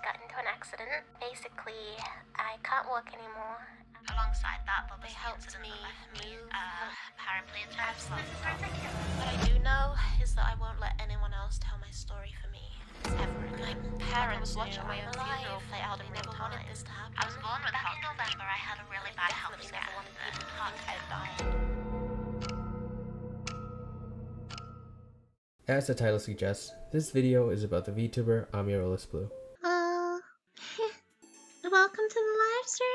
got into an accident. Basically, I can't walk anymore. Alongside that, they helped me move paraplegic. What I do know is that I won't let anyone else tell my story for me. Ever again. My parents watching my own funeral play out in real time. This to happen. I was born with back in November. I had a really bad health scare. As the title suggests, this video is about the VTuber Amiaryllis Bloo. Welcome to the live stream.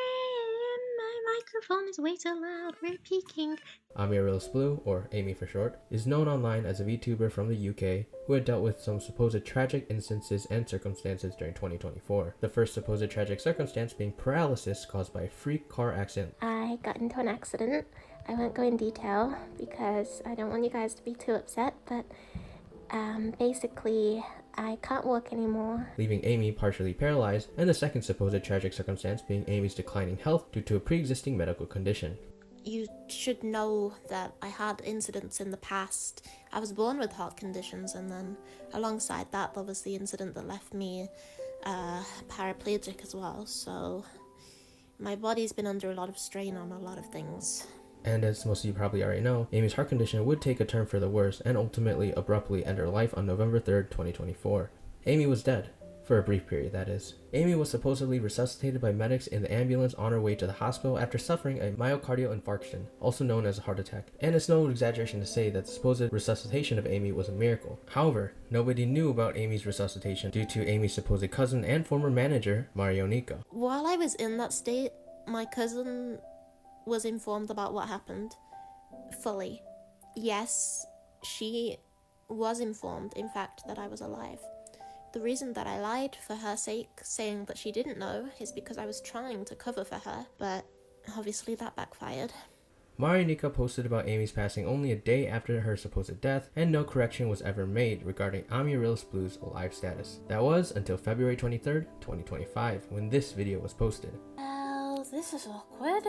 My microphone is way too loud. We're peaking. Amiaryllis Bloo, or Amy for short, is known online as a VTuber from the UK who had dealt with some supposed tragic instances and circumstances during 2024. The first supposed tragic circumstance being paralysis caused by a freak car accident. I got into an accident. I won't go in detail because I don't want you guys to be too upset, but basically, I can't walk anymore. Leaving Amy partially paralyzed, and the second supposed tragic circumstance being Amy's declining health due to a pre-existing medical condition. You should know that I had incidents in the past. I was born with heart conditions, and then alongside that there was the incident that left me paraplegic as well, so my body's been under a lot of strain on a lot of things. And as most of you probably already know, Amy's heart condition would take a turn for the worse and ultimately abruptly end her life on November 3rd, 2024. Amy was dead. For a brief period, that is. Amy was supposedly resuscitated by medics in the ambulance on her way to the hospital after suffering a myocardial infarction, also known as a heart attack. And it's no exaggeration to say that the supposed resuscitation of Amy was a miracle. However, nobody knew about Amy's resuscitation due to Amy's supposed cousin and former manager, Nika. While I was in that state, my cousin was informed about what happened fully. Yes, she was informed, in fact, that I was alive. The reason that I lied for her sake, saying that she didn't know, is because I was trying to cover for her, but obviously that backfired. Nika posted about Amy's passing only a day after her supposed death, and no correction was ever made regarding Amiaryllis Bloo's alive status. That was until February 23rd, 2025, when this video was posted. Well, this is awkward.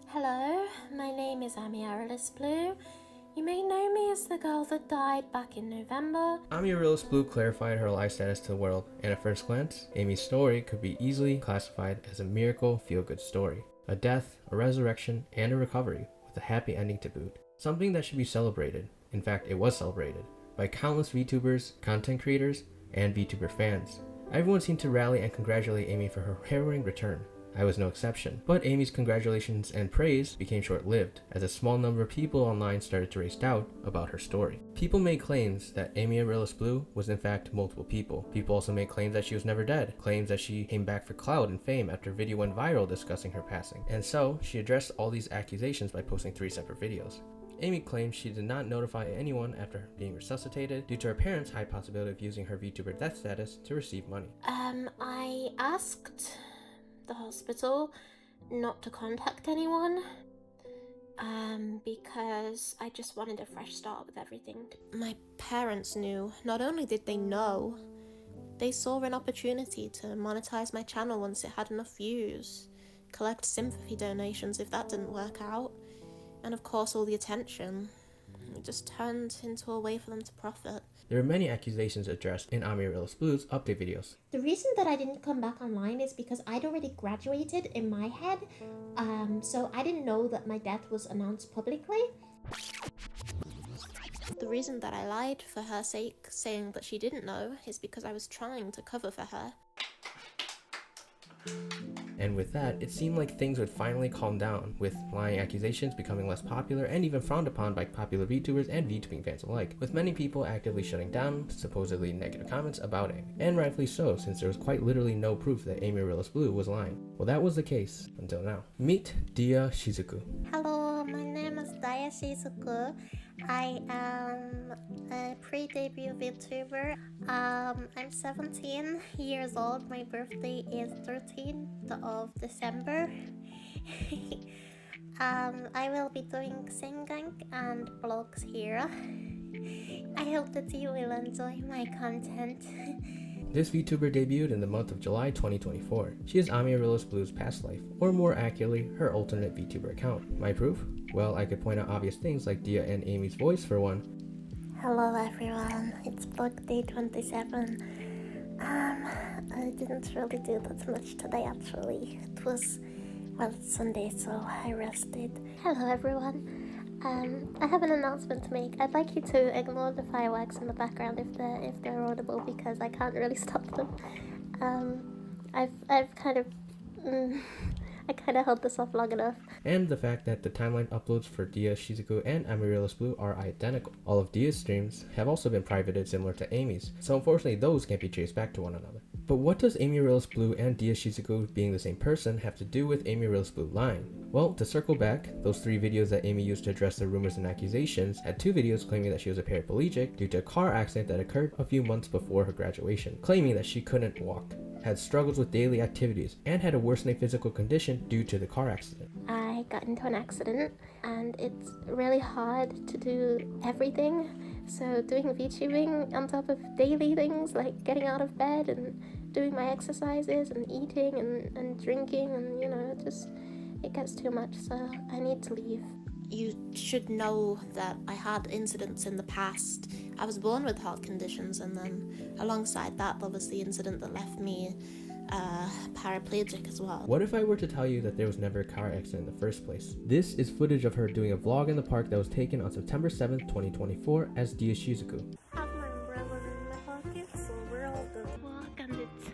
Hello, my name is Amiaryllis Bloo. You may know me as the girl that died back in November. Amiaryllis Bloo clarified her alive status to the world, and at first glance, Amy's story could be easily classified as a miracle feel-good story. A death, a resurrection, and a recovery, with a happy ending to boot. Something that should be celebrated. In fact, it was celebrated by countless VTubers, content creators, and VTuber fans. Everyone seemed to rally and congratulate Amy for her harrowing return. I was no exception. But Amy's congratulations and praise became short-lived, as a small number of people online started to raise doubt about her story. People made claims that Amiaryllis Bloo was in fact multiple people. People also made claims that she was never dead, claims that she came back for clout and fame after a video went viral discussing her passing. And so, she addressed all these accusations by posting 3 separate videos. Amy claimed she did not notify anyone after being resuscitated due to her parents' high possibility of using her VTuber death status to receive money. I asked the hospital not to contact anyone because I just wanted a fresh start with everything. My parents knew. Not only did they know, they saw an opportunity to monetize my channel once it had enough views, collect sympathy donations if that didn't work out, and of course all the attention. It just turned into a way for them to profit. There were many accusations addressed in Amiaryllis Bloo's update videos. The reason that I didn't come back online is because I'd already graduated in my head, so I didn't know that my death was announced publicly. The reason that I lied for her sake, saying that she didn't know, is because I was trying to cover for her. And with that, it seemed like things would finally calm down, with lying accusations becoming less popular and even frowned upon by popular VTubers and VTubing fans alike, with many people actively shutting down supposedly negative comments about Amy. And rightfully so, since there was quite literally no proof that Amiaryllis Bloo was lying. Well, that was the case until now. Meet Dia Shizuku. Hello, my name is Dia Shizuku. I am a pre-debut VTuber. I'm 17 years old. My birthday is 13th of December. I will be doing singing and vlogs here. I hope that you will enjoy my content. This VTuber debuted in the month of July 2024. She is Amiaryllis Bloo's past life, or more accurately, her alternate VTuber account. My proof? Well, I could point out obvious things like Dia and Amy's voice for one. Hello everyone, it's vlog day 27. I didn't really do that much today actually. It was, well, it's Sunday, so I rested. Hello everyone. I have an announcement to make. I'd like you to ignore the fireworks in the background if they're audible, because I can't really stop them. I've kind of I kind of held this off long enough. And the fact that the timeline uploads for Dia, Shizuku, and Amiaryllis Bloo are identical. All of Dia's streams have also been privated similar to Amy's, so unfortunately those can't be traced back to one another. But what does Amiaryllis Bloo and Dia Shizuku being the same person have to do with Amiaryllis Bloo lying? Well, to circle back, those 3 videos that Amy used to address the rumors and accusations had 2 videos claiming that she was a paraplegic due to a car accident that occurred a few months before her graduation, claiming that she couldn't walk, had struggles with daily activities, and had a worsening physical condition due to the car accident. I got into an accident and it's really hard to do everything. So doing VTubing on top of daily things like getting out of bed and doing my exercises and eating and drinking, and it gets too much, so I need to leave. You should know that I had incidents in the past. I was born with heart conditions, and then alongside that there was the incident that left me paraplegic as well. What if I were to tell you that there was never a car accident in the first place? This is footage of her doing a vlog in the park that was taken on September 7th, 2024 as Dia Shizuku. I have my umbrella in my pocket, so we're all good. Walk, and it's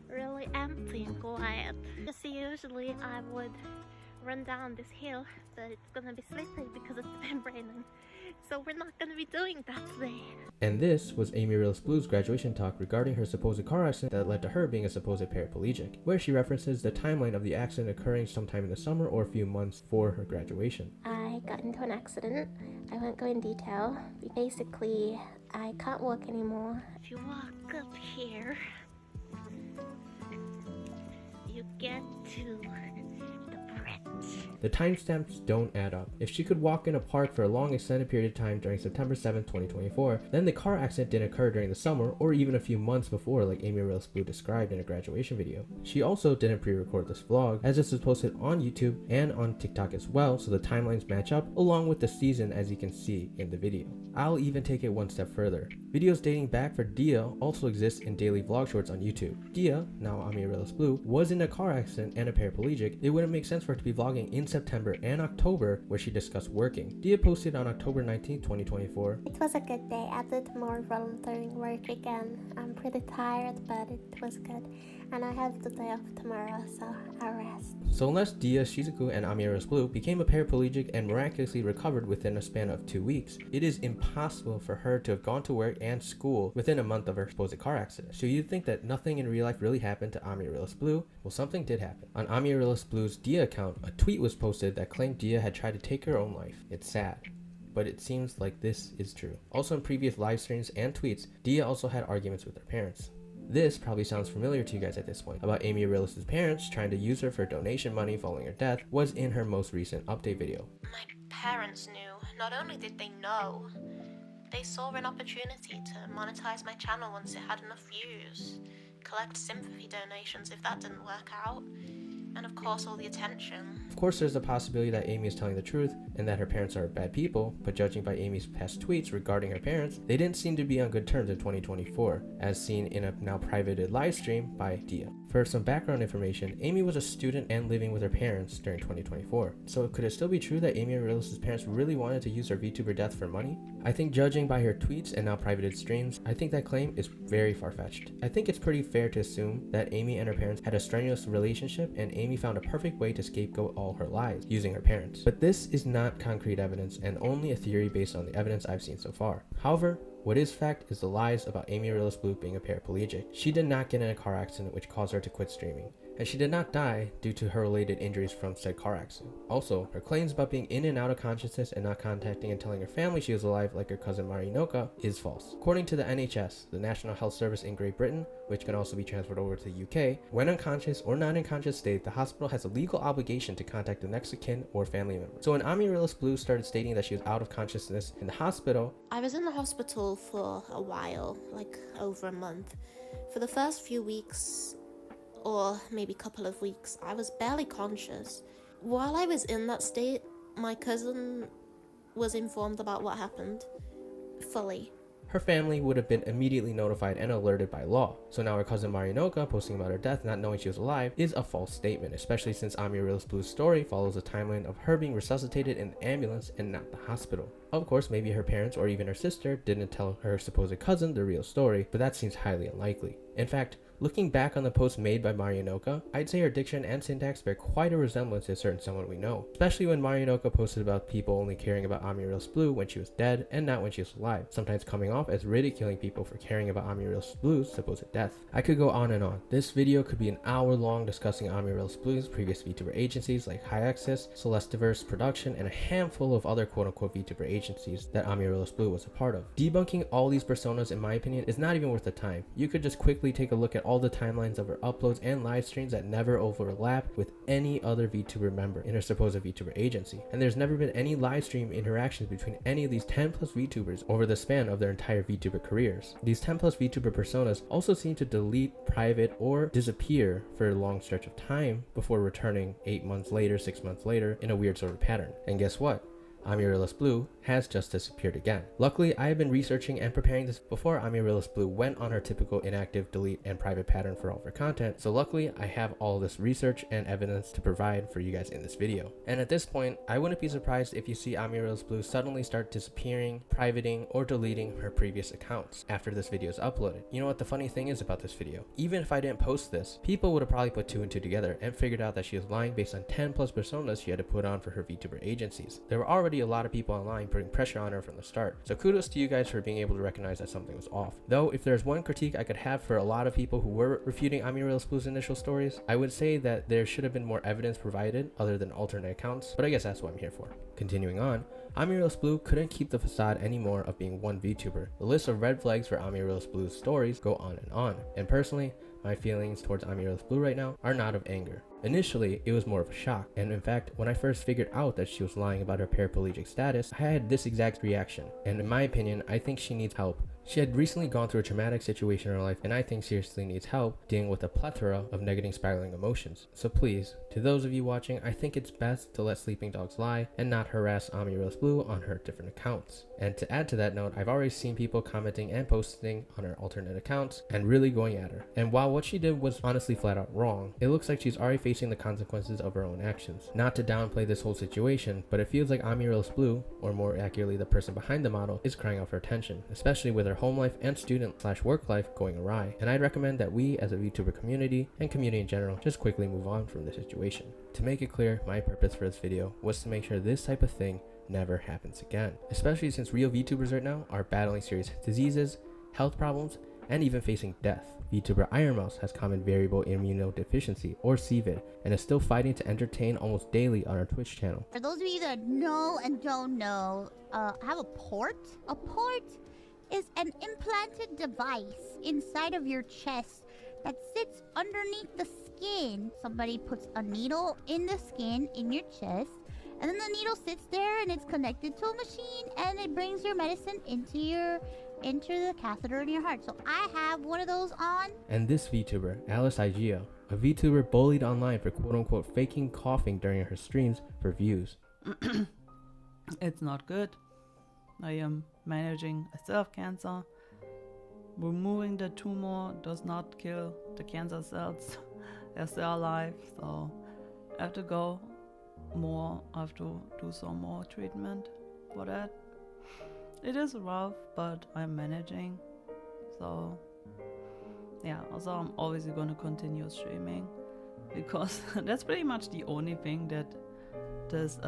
really empty and quiet. Just usually I would run down this hill, but it's gonna be slippery because it's been raining. So we're not gonna be doing that today. And this was Amiaryllis Bloo's graduation talk regarding her supposed car accident that led to her being a supposed paraplegic, where she references the timeline of the accident occurring sometime in the summer or a few months for her graduation. I got into an accident. I won't go in detail. Basically, I can't walk anymore. If you walk up here, you get to the bridge. The timestamps don't add up. If she could walk in a park for a long extended period of time during September 7th, 2024, then the car accident didn't occur during the summer or even a few months before, like Amiaryllis Bloo described in a graduation video. She also didn't pre-record this vlog, as this was posted on YouTube and on TikTok as well, so the timelines match up along with the season, as you can see in the video. I'll even take it one step further. Videos dating back for Dia also exist in daily vlog shorts on YouTube. Dia, now Amiaryllis Bloo, was in a car accident and a paraplegic. It wouldn't make sense for her to be vlogging in September and October where she discussed working. Dia posted on October 19th, 2024. It was a good day. I did more volunteering work again. I'm pretty tired, but it was good. And I have the day off tomorrow, so I'll rest. So unless Dia, Shizuku, and Amiaryllis Bloo became a paraplegic and miraculously recovered within a span of 2 weeks, it is impossible for her to have gone to work and school within a month of her supposed car accident. So you'd think that nothing in real life really happened to Amiaryllis Bloo? Well, something did happen. On Amiaryllis Bloo's Dia account, a tweet was posted that claimed Dia had tried to take her own life. It's sad, but it seems like this is true. Also in previous live streams and tweets, Dia also had arguments with her parents. This probably sounds familiar to you guys at this point. About Amiaryllis' parents trying to use her for donation money following her death was in her most recent update video. My parents knew. Not only did they know, they saw an opportunity to monetize my channel once it had enough views, collect sympathy donations if that didn't work out, and of course all the attention. Of course there's a possibility that Amy is telling the truth and that her parents are bad people, but judging by Amy's past tweets regarding her parents, they didn't seem to be on good terms in 2024, as seen in a now privated live stream by Dia. For some background information, Amy was a student and living with her parents during 2024. So could it still be true that Amiaryllis' parents really wanted to use her VTuber death for money? I think judging by her tweets and now privated streams, I think that claim is very far-fetched. I think it's pretty fair to assume that Amy and her parents had a strenuous relationship and Amy found a perfect way to scapegoat all her lies, using her parents. But this is not concrete evidence and only a theory based on the evidence I've seen so far. However, what is fact is the lies about Amiaryllis Bloo being a paraplegic. She did not get in a car accident which caused her to quit streaming, and she did not die due to her related injuries from said car accident. Also, her claims about being in and out of consciousness and not contacting and telling her family she was alive like her cousin Marinoka is false. According to the NHS, the National Health Service in Great Britain, which can also be transferred over to the UK, when unconscious or not in conscious state, the hospital has a legal obligation to contact the next of kin or family member. So when Amiaryllis Bloo started stating that she was out of consciousness in the hospital, I was in the hospital for a while, like over a month. For the first few weeks, or maybe couple of weeks, I was barely conscious. While I was in that state, my cousin was informed about what happened fully. her family would have been immediately notified and alerted by law. So now her cousin Marinoka posting about her death not knowing she was alive is a false statement, especially since Amiaryllis Bloo's story follows a timeline of her being resuscitated in the ambulance and not the hospital. Of course, maybe her parents or even her sister didn't tell her supposed cousin the real story, but that seems highly unlikely. In fact, looking back on the post made by Marinoka, I'd say her diction and syntax bear quite a resemblance to a certain someone we know, especially when Marinoka posted about people only caring about Amiaryllis Bloo when she was dead and not when she was alive, sometimes coming off as ridiculing people for caring about Amiaryllis Bloo's supposed death. I could go on and on. This video could be an hour long discussing Amiaryllis Bloo's previous VTuber agencies like Hyaxis, Celestiverse Production, and a handful of other quote-unquote VTuber agencies that Amiaryllis Bloo was a part of. Debunking all these personas, in my opinion, is not even worth the time. You could just quickly take a look at all the timelines of her uploads and live streams that never overlapped with any other VTuber member in her supposed VTuber agency. And there's never been any live stream interactions between any of these 10 plus VTubers over the span of their entire VTuber careers. These 10 plus VTuber personas also seem to delete, private, or disappear for a long stretch of time before returning 8 months later, 6 months later in a weird sort of pattern. And guess what? Amiaryllis Bloo has just disappeared again. Luckily, I have been researching and preparing this before Amiaryllis Bloo went on her typical inactive, delete, and private pattern for all of her content, so luckily I have all this research and evidence to provide for you guys in this video. And at this point, I wouldn't be surprised if you see Amiaryllis Bloo suddenly start disappearing, privating, or deleting her previous accounts after this video is uploaded. You know what the funny thing is about this video? Even if I didn't post this, people would have probably put 2 and 2 together and figured out that she was lying based on 10 plus personas she had to put on for her VTuber agencies. There were already a lot of people online putting pressure on her from the start, so kudos to you guys for being able to recognize that something was off. Though if there's one critique I could have for a lot of people who were refuting Amiaryllis Bloo's initial stories, I would say that there should have been more evidence provided other than alternate accounts, but I guess that's what I'm here for. Continuing on, Amiaryllis Bloo couldn't keep the facade anymore of being one VTuber. The list of red flags for Amiaryllis Bloo's stories go on, and personally, my feelings towards Amiaryllis Bloo right now are not of anger. Initially, it was more of a shock, and in fact, when I first figured out that she was lying about her paraplegic status, I had this exact reaction, and in my opinion, I think she needs help. She had recently gone through a traumatic situation in her life, and I think seriously needs help dealing with a plethora of negative spiraling emotions. So please, to those of you watching, I think it's best to let sleeping dogs lie and not harass Amiaryllis Bloo on her different accounts. And to add to that note, I've already seen people commenting and posting on her alternate accounts and really going at her. And while what she did was honestly flat out wrong, it looks like she's already facing the consequences of her own actions. Not to downplay this whole situation, but it feels like Amiaryllis Bloo, or more accurately the person behind the model, is crying out for attention, especially with her home life and student/work life going awry. And I'd recommend that we as a VTuber community and community in general just quickly move on from the situation. To make it clear, my purpose for this video was to make sure this type of thing never happens again, especially since real VTubers right now are battling serious diseases, health problems, and even facing death. VTuber Ironmouse has common variable immunodeficiency, or CVID, and is still fighting to entertain almost daily on our Twitch channel. For those of you that know and don't know, I have a port. A port is an implanted device inside of your chest that sits underneath the skin. Somebody puts a needle in the skin in your chest, and then the needle sits there and it's connected to a machine, and it brings your medicine into the catheter in your heart. So I have one of those on. And this VTuber, Alice Igeo, a VTuber bullied online for quote-unquote faking coughing during her streams for views. It's not good. I am managing a self-cancer. Removing the tumor does not kill the cancer cells as they are alive, so I have to go more. I have to do some more treatment for that. It is rough, but I'm managing. So yeah, also I'm obviously going to continue streaming, because that's pretty much the only thing that this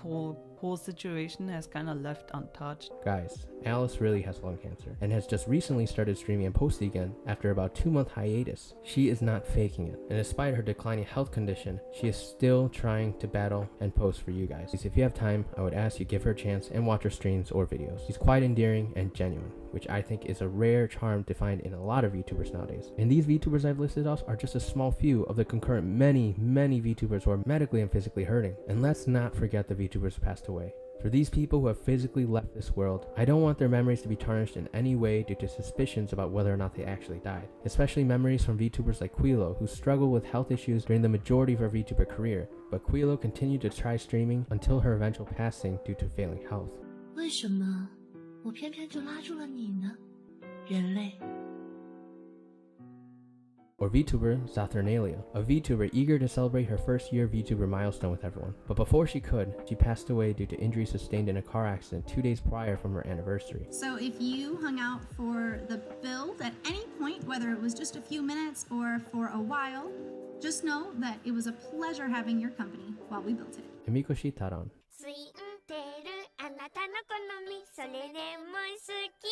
whole situation has kind of left untouched. Guys, Alice really has lung cancer and has just recently started streaming and posting again after about 2-month hiatus. She is not faking it, and despite her declining health condition, she is still trying to battle and post for you guys. If you have time, I would ask you give her a chance and watch her streams or videos. She's quite endearing and genuine, which I think is a rare charm to find in a lot of VTubers nowadays. And these VTubers I've listed off are just a small few of the concurrent many VTubers who are medically and physically hurting. And let's not forget the VTubers who passed away. For these people who have physically left this world, I don't want their memories to be tarnished in any way due to suspicions about whether or not they actually died. Especially memories from VTubers like Quilo, who struggled with health issues during the majority of her VTuber career, but Quilo continued to try streaming until her eventual passing due to failing health. 为什么我偏偏就拉住了你呢，人类。 Or Vtuber Saturnalia, a Vtuber eager to celebrate her first year Vtuber milestone with everyone. But before she could, she passed away due to injuries sustained in a car accident 2 days prior from her anniversary. So if you hung out for the build at any point, whether it was just a few minutes or for a while, just know that it was a pleasure having your company while we built it. Mikoshi Taran. ツインテールあなたの好みそれでも好き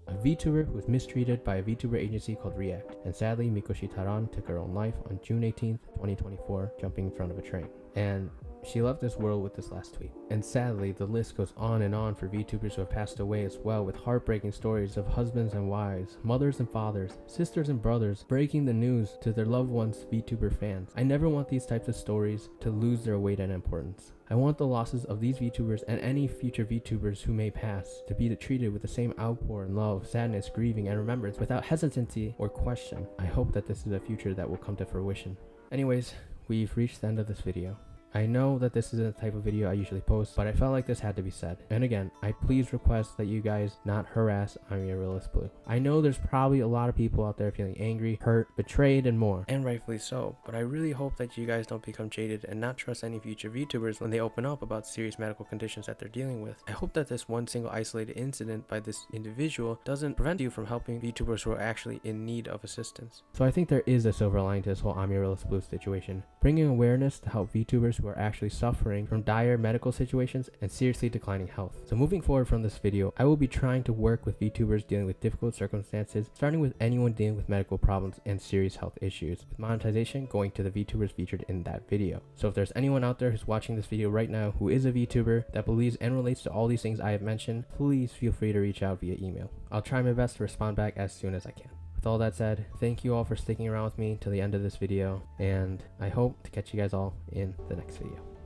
A Vtuber who was mistreated by a Vtuber agency called React, and sadly Mikoshi Taran took her own life on June 18th, 2024, jumping in front of a train. And she left this world with this last tweet. And sadly, the list goes on and on for VTubers who have passed away as well, with heartbreaking stories of husbands and wives, mothers and fathers, sisters and brothers breaking the news to their loved ones, VTuber fans. I never want these types of stories to lose their weight and importance. I want the losses of these VTubers and any future VTubers who may pass to be treated with the same outpour and love, sadness, grieving, and remembrance without hesitancy or question. I hope that this is a future that will come to fruition. Anyways, we've reached the end of this video. I know that this isn't the type of video I usually post, but I felt like this had to be said. And again, I please request that you guys not harass Amiaryllis Bloo. I know there's probably a lot of people out there feeling angry, hurt, betrayed, and more. And rightfully so, but I really hope that you guys don't become jaded and not trust any future VTubers when they open up about serious medical conditions that they're dealing with. I hope that this one single isolated incident by this individual doesn't prevent you from helping VTubers who are actually in need of assistance. So I think there is a silver lining to this whole Amiaryllis Bloo situation, bringing awareness to help VTubers who are actually suffering from dire medical situations and seriously declining health. So moving forward from this video, I will be trying to work with VTubers dealing with difficult circumstances, starting with anyone dealing with medical problems and serious health issues, with monetization going to the VTubers featured in that video. So if there's anyone out there who's watching this video right now who is a VTuber that believes and relates to all these things I have mentioned, please feel free to reach out via email. I'll try my best to respond back as soon as I can. With all that said, thank you all for sticking around with me till the end of this video, and I hope to catch you guys all in the next video.